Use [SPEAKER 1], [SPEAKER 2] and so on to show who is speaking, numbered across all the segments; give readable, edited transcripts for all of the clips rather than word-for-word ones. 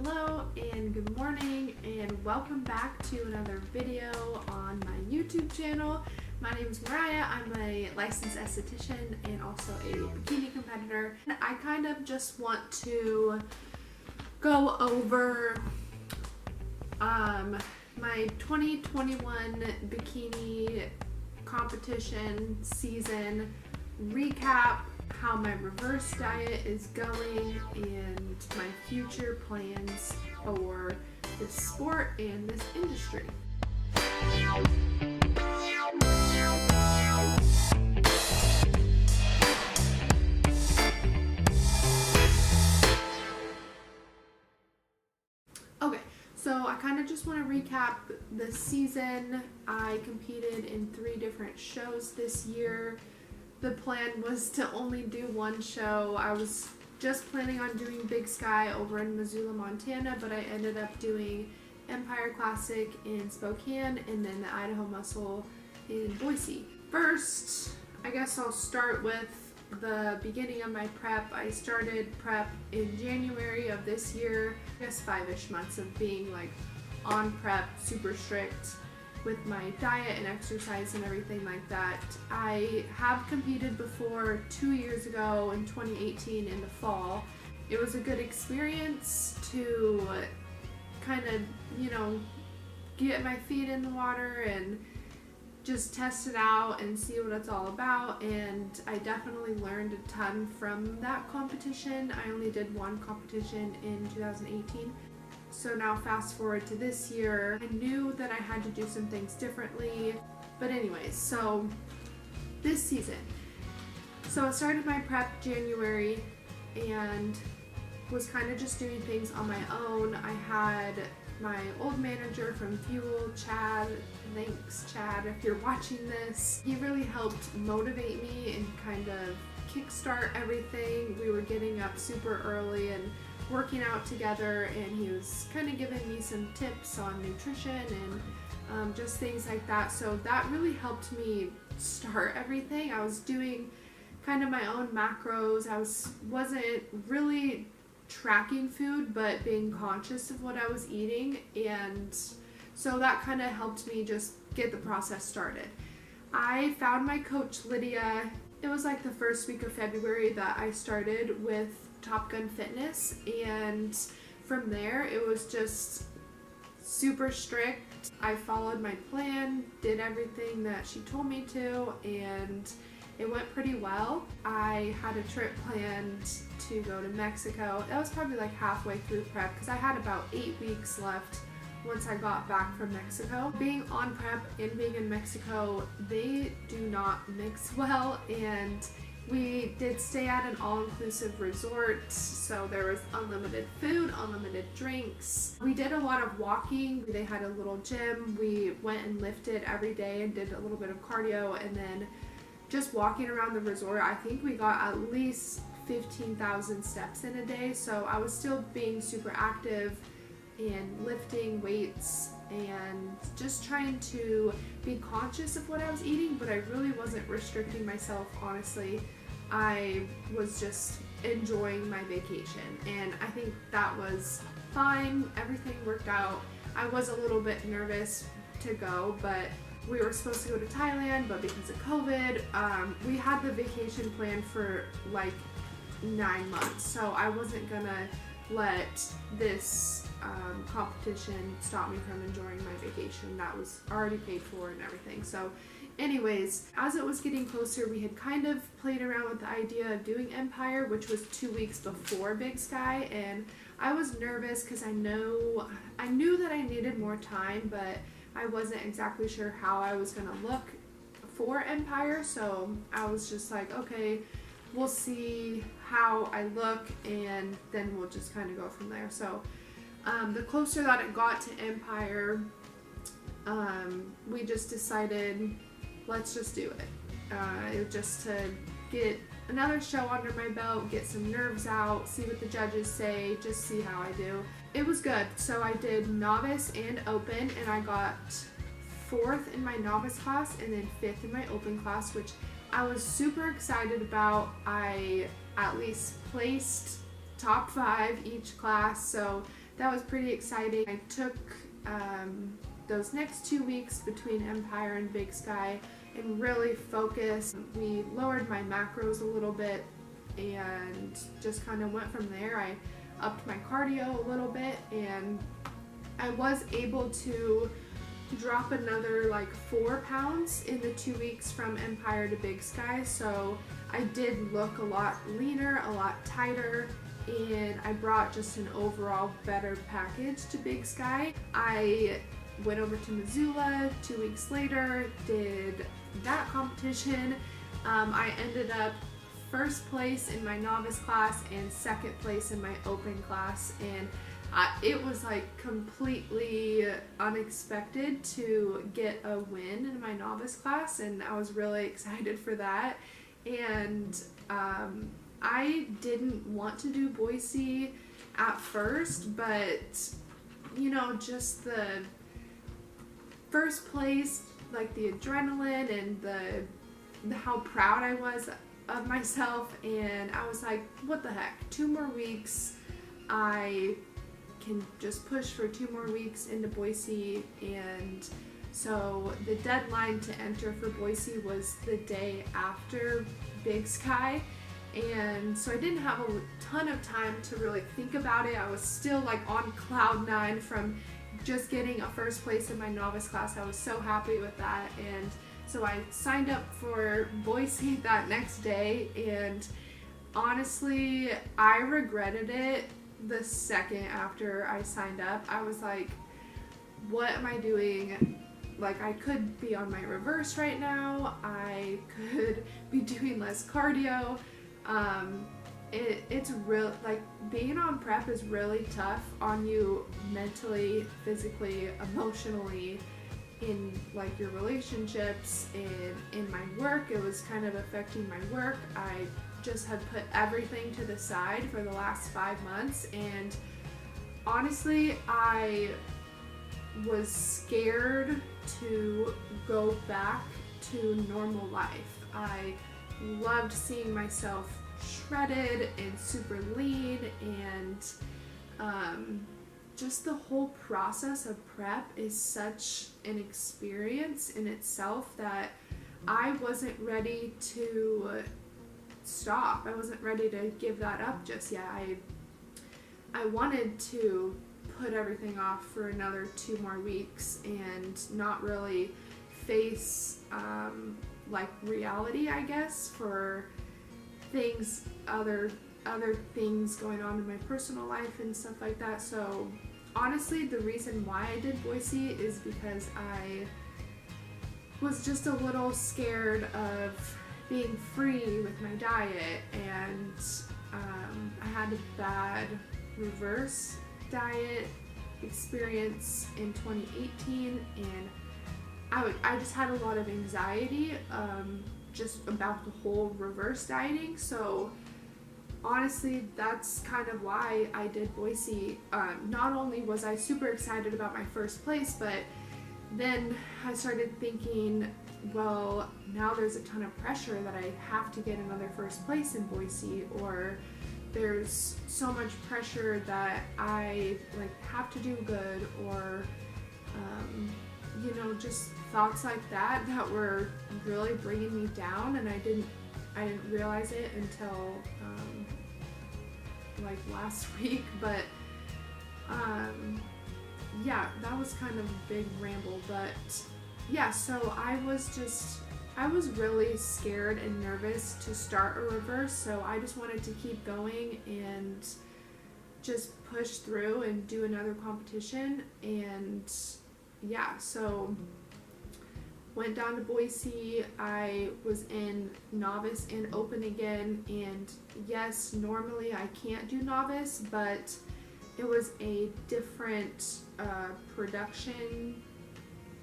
[SPEAKER 1] Hello and good morning and welcome back to another video on my YouTube channel. My name is Mariah. I'm a licensed esthetician and also a bikini competitor. I kind of just want to go over my 2021 bikini competition season recap, how my reverse diet is going, and my future plans for this sport and this industry. Okay, so I kind of just want to recap the season. I competed in 3 different shows this year. The plan was to only do one show. I was just planning on doing Big Sky over in Missoula, Montana, but I ended up doing Empire Classic in Spokane and then the Idaho Muscle in Boise. First, I guess I'll start with the beginning of my prep. I started prep in January of this year. I guess 5-ish months of being like on prep, super strict with my diet and exercise and everything like that. I have competed before 2 years ago in 2018 in the fall. It was a good experience to kind of, get my feet in the water and just test it out and see what it's all about, and I definitely learned a ton from that competition. I only did one competition in 2018. So now fast forward to this year, I knew that I had to do some things differently. But anyways, so this season. So I started my prep January and was kind of just doing things on my own. I had my old manager from Fuel, Chad. Thanks, Chad, if you're watching this. He really helped motivate me and kind of kickstart everything. We were getting up super early and working out together, and he was kind of giving me some tips on nutrition and just things like that. So that really helped me start everything. I was doing kind of my own macros. I wasn't really tracking food, but being conscious of what I was eating, and so that kind of helped me just get the process started. I found my coach Lydia. It was like the first week of February that I started with Top Gun Fitness, and from there it was just super strict. I followed my plan, did everything that she told me to, and it went pretty well. I had a trip planned to go to Mexico. That was probably like halfway through prep because I had about 8 weeks left once I got back from Mexico. Being on prep and being in Mexico, they do not mix well, and we did stay at an all-inclusive resort, so there was unlimited food, unlimited drinks. We did a lot of walking. They had a little gym. We went and lifted every day and did a little bit of cardio, and then just walking around the resort, I think we got at least 15,000 steps in a day, so I was still being super active and lifting weights and just trying to be conscious of what I was eating, but I really wasn't restricting myself, honestly. I was just enjoying my vacation, and I think that was fine. Everything worked out. I was a little bit nervous to go, but we were supposed to go to Thailand, but because of COVID, we had the vacation planned for like 9 months, so I wasn't gonna let this competition stop me from enjoying my vacation. That was already paid for and everything. So anyways, as it was getting closer, we had kind of played around with the idea of doing Empire, which was 2 weeks before Big Sky, and I was nervous because I knew that I needed more time, but I wasn't exactly sure how I was gonna look for Empire, so I was just like, okay, we'll see how I look and then we'll just kind of go from there. So the closer that it got to Empire, we just decided, let's just do it. Just to get another show under my belt, get some nerves out, see what the judges say, just see how I do. It was good. So I did novice and open, and I got 4th in my novice class and then 5th in my open class, which I was super excited about. I at least placed top 5 each class, so that was pretty exciting. I took those next 2 weeks between Empire and Big Sky and really focused. We lowered my macros a little bit and just kind of went from there. I upped my cardio a little bit, and I was able to drop another like 4 pounds in the 2 weeks from Empire to Big Sky. So I did look a lot leaner, a lot tighter, and I brought just an overall better package to Big Sky. I went over to Missoula 2 weeks later, did that competition. I ended up first place in my novice class and second place in my open class, and it was like completely unexpected to get a win in my novice class, and I was really excited for that. And I didn't want to do Boise at first, but you know, just the first place, like the adrenaline and the how proud I was of myself, and I was like, what the heck, 2 more weeks, I can just push for 2 more weeks into Boise. And so the deadline to enter for Boise was the day after Big Sky, and so I didn't have a ton of time to really think about it. I was still like on cloud 9 from just getting a first place in my novice class. I was so happy with that, and so I signed up for Boise that next day, and honestly, I regretted it the second after I signed up. I was like, what am I doing? Like, I could be on my reverse right now. I could be doing less cardio. It's real, like, being on prep is really tough on you mentally, physically, emotionally, in like your relationships, and in my work. It was kind of affecting my work. I just had put everything to the side for the last 5 months, and honestly, I was scared to go back to normal life. I loved seeing myself shredded and super lean, and just the whole process of prep is such an experience in itself that I wasn't ready to stop. I wasn't ready to give that up just yet. I wanted to put everything off for another 2 more weeks and not really face like reality, I guess, for things, other things going on in my personal life and stuff like that. So honestly, the reason why I did Boise is because I was just a little scared of being free with my diet, and I had a bad reverse diet experience in 2018, and I just had a lot of anxiety just about the whole reverse dieting. So honestly, that's kind of why I did Boise. Not only was I super excited about my first place, but then I started thinking, well, now there's a ton of pressure that I have to get another first place in Boise, or there's so much pressure that I like have to do good, or you know, just thoughts like that were really bringing me down, and I didn't realize it until like last week. But yeah, that was kind of a big ramble, but yeah, so I was really scared and nervous to start a reverse, so I just wanted to keep going and just push through and do another competition. And yeah, so went down to Boise. I was in novice and open again, and yes, normally I can't do novice, but it was a different production,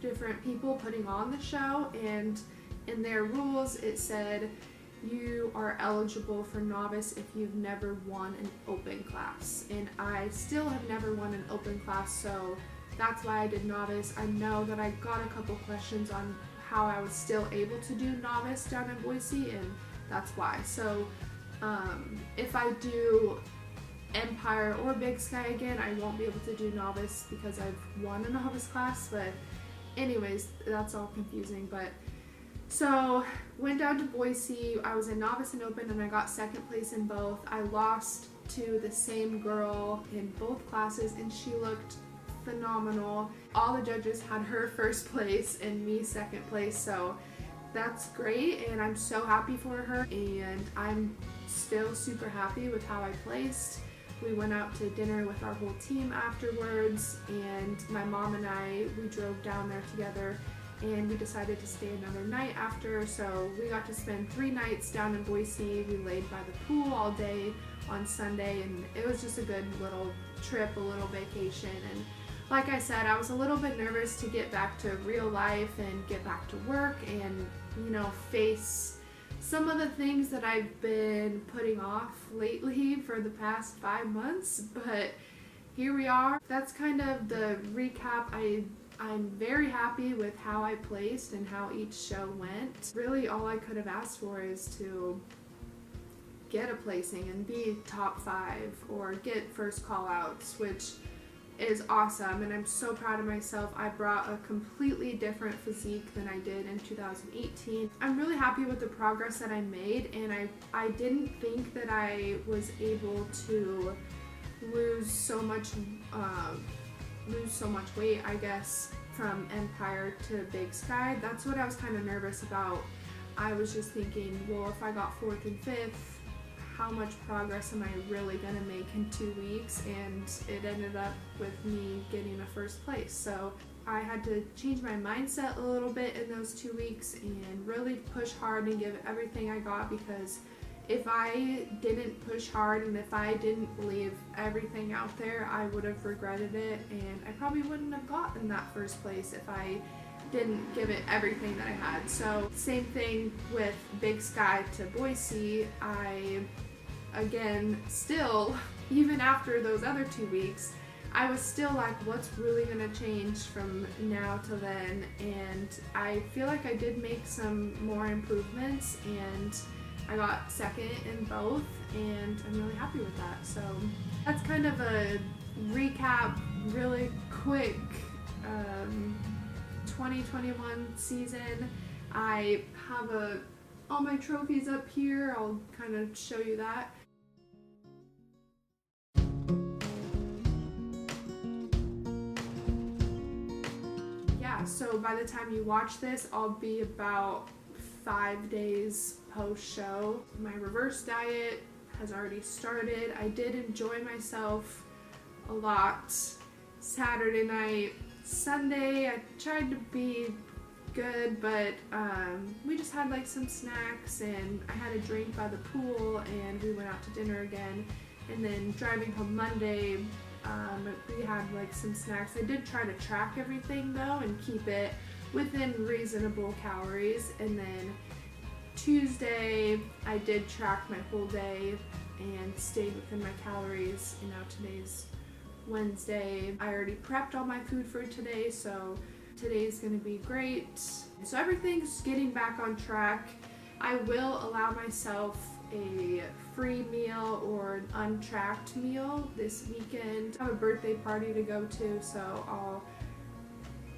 [SPEAKER 1] different people putting on the show, and in their rules it said you are eligible for novice if you've never won an open class, and I still have never won an open class, so that's why I did novice. I know that I got a couple questions on how I was still able to do novice down in Boise, and that's why. So if I do Empire or Big Sky again. I won't be able to do novice because I've won a novice class, but anyways, that's all confusing. But so went down to Boise. I was in novice and open and I got second place in both. I lost to the same girl in both classes and she looked phenomenal. All the judges had her first place and me second place, so that's great and I'm so happy for her, and I'm still super happy with how I placed. We went out to dinner with our whole team afterwards, and my mom and we drove down there together, and we decided to stay another night after, so we got to spend 3 nights down in Boise. We laid by the pool all day on Sunday, and it was just a good little trip, a little vacation. And like I said, I was a little bit nervous to get back to real life and get back to work and, you know, face some of the things that I've been putting off lately for the past 5 months, but here we are. That's kind of the recap. I'm very happy with how I placed and how each show went. Really all I could have asked for is to get a placing and be top 5 or get first call outs, which is awesome, and I'm so proud of myself. I brought a completely different physique than I did in 2018. I'm really happy with the progress that I made, and I didn't think that I was able to lose so much weight, I guess, from Empire to Big Sky. That's what I was kind of nervous about. I was just thinking, well, if I got 4th and 5th, how much progress am I really gonna make in 2 weeks? And it ended up with me getting a first place. So I had to change my mindset a little bit in those 2 weeks and really push hard and give everything I got, because if I didn't push hard and if I didn't leave everything out there, I would have regretted it, and I probably wouldn't have gotten that first place if I didn't give it everything that I had. So same thing with Big Sky to Boise. Again, still, even after those other 2 weeks, I was still like, what's really gonna change from now to then? And I feel like I did make some more improvements, and I got second in both, and I'm really happy with that. So that's kind of a recap, really quick 2021 season. I have all my trophies up here. I'll kind of show you that. Yeah, so by the time you watch this, I'll be about 5 days post-show. My reverse diet has already started. I did enjoy myself a lot Saturday night. Sunday, I tried to be good, but we just had like some snacks, and I had a drink by the pool, and we went out to dinner again. And then driving home Monday, we had like some snacks. I did try to track everything though and keep it within reasonable calories. And then Tuesday, I did track my whole day and stayed within my calories. You know, today's Wednesday. I already prepped all my food for today, so today's gonna be great. So everything's getting back on track. I will allow myself a free meal or an untracked meal this weekend. I have a birthday party to go to, so I'll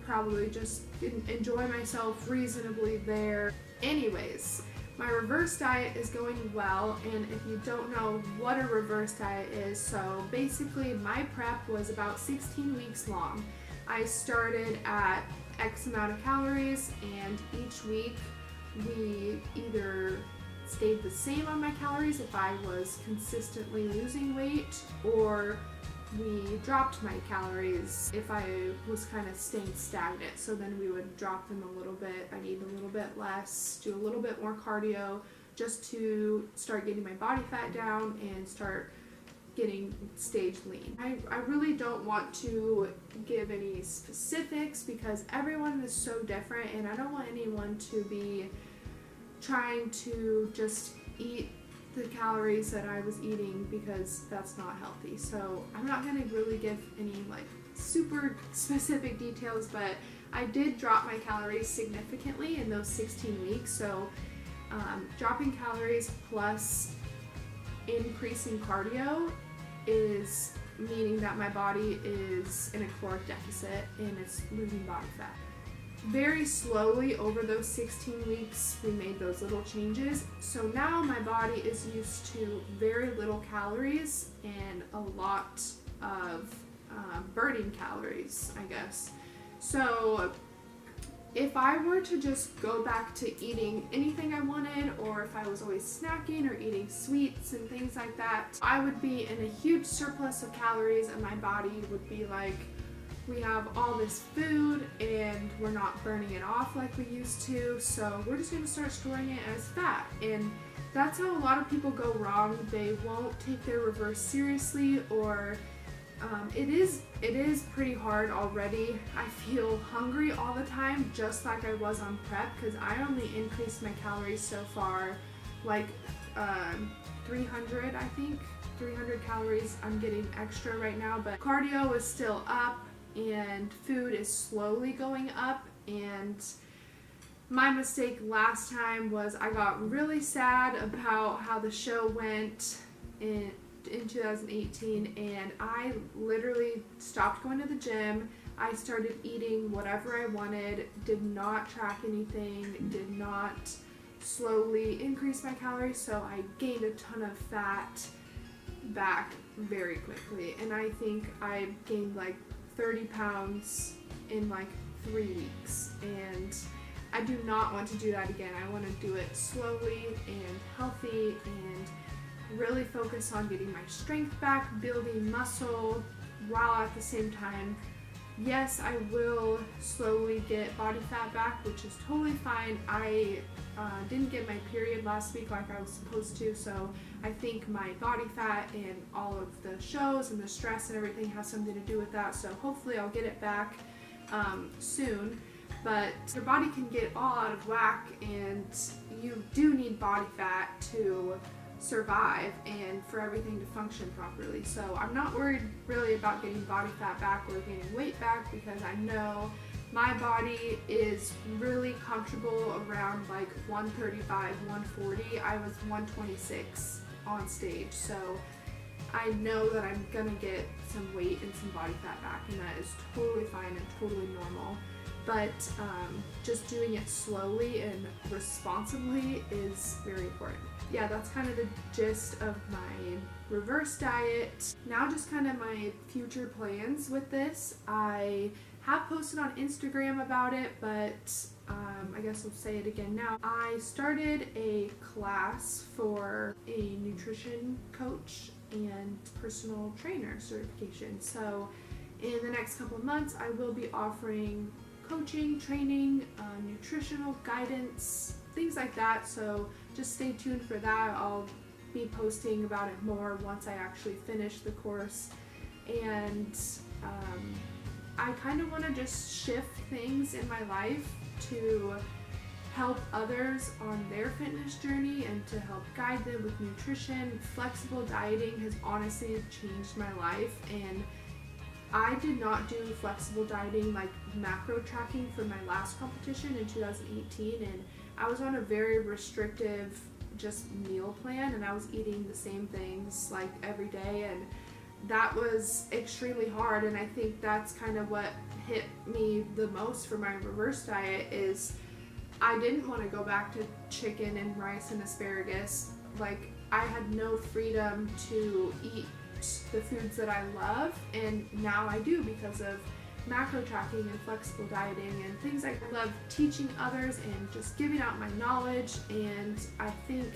[SPEAKER 1] probably just enjoy myself reasonably there. Anyways, my reverse diet is going well, and if you don't know what a reverse diet is, so basically my prep was about 16 weeks long. I started at X amount of calories, and each week we either stayed the same on my calories if I was consistently losing weight, or we dropped my calories if I was kind of staying stagnant. So then we would drop them a little bit. I'd eat a little bit less, do a little bit more cardio, just to start getting my body fat down and start getting stage lean. I really don't want to give any specifics because everyone is so different, and I don't want anyone to be trying to just eat the calories that I was eating, because that's not healthy. So I'm not going to really give any like super specific details, but I did drop my calories significantly in those 16 weeks. So dropping calories plus increasing cardio is meaning that my body is in a caloric deficit and it's losing body fat. Very slowly over those 16 weeks, we made those little changes. So now my body is used to very little calories and a lot of burning calories, I guess. So if I were to just go back to eating anything I wanted, or if I was always snacking or eating sweets and things like that, I would be in a huge surplus of calories and my body would be like, we have all this food and we're not burning it off like we used to, so we're just going to start storing it as fat. And that's how a lot of people go wrong. They won't take their reverse seriously, or it is pretty hard already. I feel hungry all the time, just like I was on prep, because I only increased my calories so far like 300, I think. 300 calories I'm getting extra right now, but cardio is still up and food is slowly going up. And my mistake last time was I got really sad about how the show went in 2018, and I literally stopped going to the gym. I started eating whatever I wanted, did not track anything, did not slowly increase my calories, so I gained a ton of fat back very quickly. And I think I gained like 30 pounds in like 3 weeks, and I do not want to do that again. I want to do it slowly and healthy and really focus on getting my strength back, building muscle, while at the same time, yes, I will slowly get body fat back, which is totally fine. I didn't get my period last week like I was supposed to, so I think my body fat and all of the shows and the stress and everything has something to do with that, so hopefully I'll get it back soon. But your body can get all out of whack, and you do need body fat to survive and for everything to function properly. So I'm not worried really about getting body fat back or gaining weight back, because I know my body is really comfortable around like 135, 140. I was 126 on stage, so I know that I'm gonna get some weight and some body fat back, and that is totally fine and totally normal. But just doing it slowly and responsibly is very important. Yeah, that's kind of the gist of my reverse diet. Now just kind of my future plans with this. I have posted on Instagram about it, but I guess I'll say it again now. I started a class for a nutrition coach and personal trainer certification. So in the next couple of months, I will be offering coaching, training, nutritional guidance, things like that. So just stay tuned for that. I'll be posting about it more once I actually finish the course. And I kind of want to just shift things in my life to help others on their fitness journey and to help guide them with nutrition. Flexible dieting has honestly changed my life, and I did not do flexible dieting like macro tracking for my last competition in 2018, and I was on a very restrictive just meal plan, and I was eating the same things like every day, and that was extremely hard. And I think that's kind of what hit me the most for my reverse diet is I didn't want to go back to chicken and rice and asparagus. Like, I had no freedom to eat the foods that I love, and now I do because of macro tracking and flexible dieting and things like that. I love teaching others and just giving out my knowledge, and I think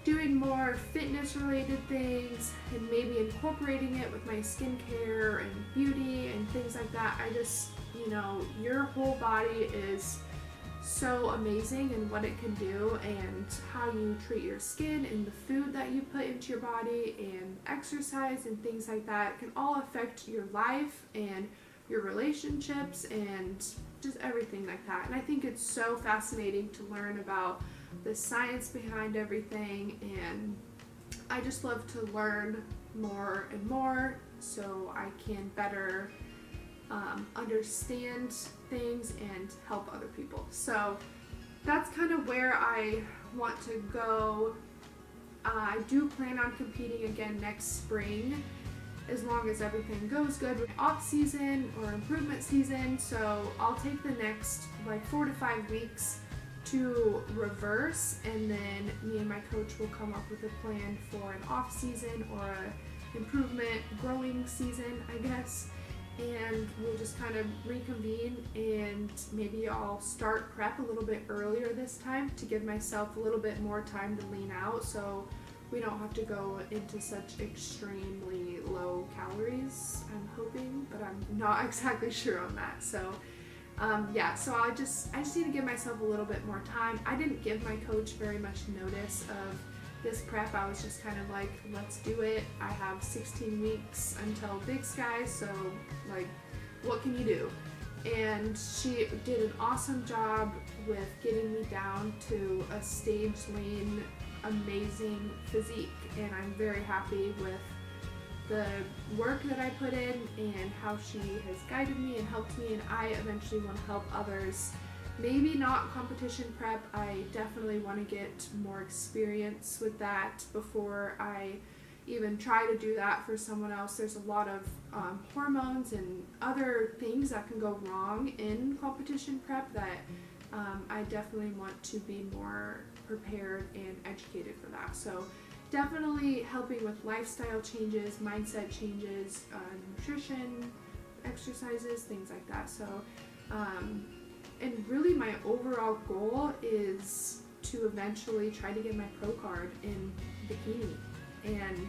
[SPEAKER 1] doing more fitness related things and maybe incorporating it with my skincare and beauty and things like that. I just, your whole body is so amazing in what it can do, and how you treat your skin and the food that you put into your body and exercise and things like that can all affect your life and your relationships and just everything like that. And I think it's so fascinating to learn about the science behind everything, and I just love to learn more and more so I can better understand things and help other people. So that's kind of where I want to go I do plan on competing again next spring, as long as everything goes good with off season or improvement season. So I'll take the next like 4 to 5 weeks to reverse, and then me and my coach will come up with a plan for an off season or a improvement growing season, I guess. And we'll just kind of reconvene, and maybe I'll start prep a little bit earlier this time to give myself a little bit more time to lean out, so we don't have to go into such extremely low calories, I'm hoping, but I'm not exactly sure on that. So yeah, so I just need to give myself a little bit more time. I didn't give my coach very much notice of this prep. I was just kind of like, let's do it. I have 16 weeks until Big Sky, so like, what can you do? And she did an awesome job with getting me down to a stage lean, amazing physique, and I'm very happy with the work that I put in and how she has guided me and helped me, and I eventually want to help others. Maybe not competition prep. I definitely want to get more experience with that before I even try to do that for someone else. There's a lot of hormones and other things that can go wrong in competition prep that I definitely want to be more prepared and educated for that. So definitely helping with lifestyle changes, mindset changes, nutrition, exercises, things like that. So and really my overall goal is to eventually try to get my pro card in bikini, and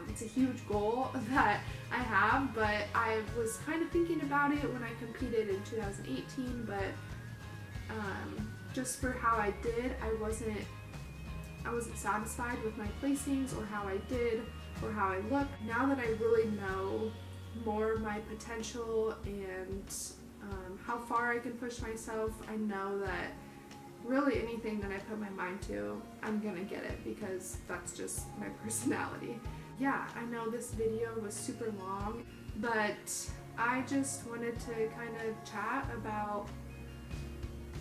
[SPEAKER 1] it's a huge goal that I have, but I was kind of thinking about it when I competed in 2018, but just for how I did, I wasn't satisfied with my placings or how I did or how I look. Now that I really know more of my potential and how far I can push myself, I know that really anything that I put my mind to, I'm gonna get it, because that's just my personality. Yeah, I know this video was super long, but I just wanted to kind of chat about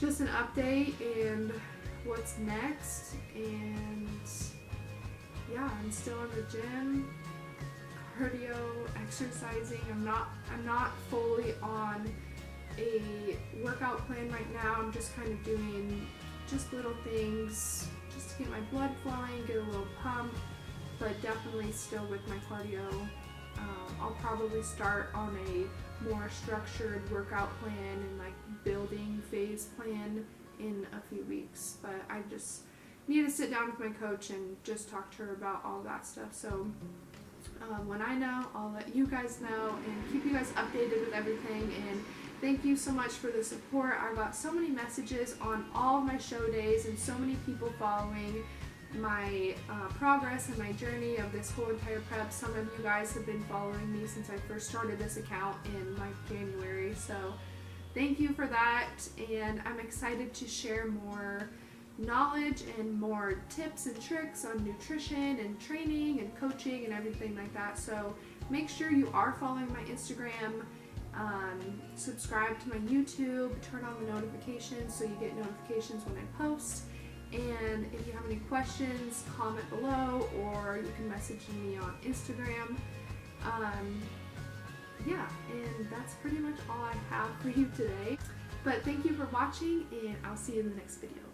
[SPEAKER 1] just an update and what's next. And yeah, I'm still in the gym, cardio, exercising. I'm not fully on a workout plan right now. I'm just kind of doing just little things just to get my blood flowing, get a little pump, but definitely still with my cardio. I'll probably start on a more structured workout plan and like building phase plan in a few weeks, but I just need to sit down with my coach and just talk to her about all that stuff. So when I know, I'll let you guys know and keep you guys updated with everything. And thank you so much for the support. I got so many messages on all of my show days and so many people following my progress and my journey of this whole entire prep. Some of you guys have been following me since I first started this account in like January, so thank you for that. And I'm excited to share more knowledge and more tips and tricks on nutrition and training and coaching and everything like that. So make sure you are following my Instagram, subscribe to my YouTube, turn on the notifications so you get notifications when I post. And if you have any questions, comment below, or you can message me on Instagram. Yeah, and that's pretty much all I have for you today. But thank you for watching, and I'll see you in the next video.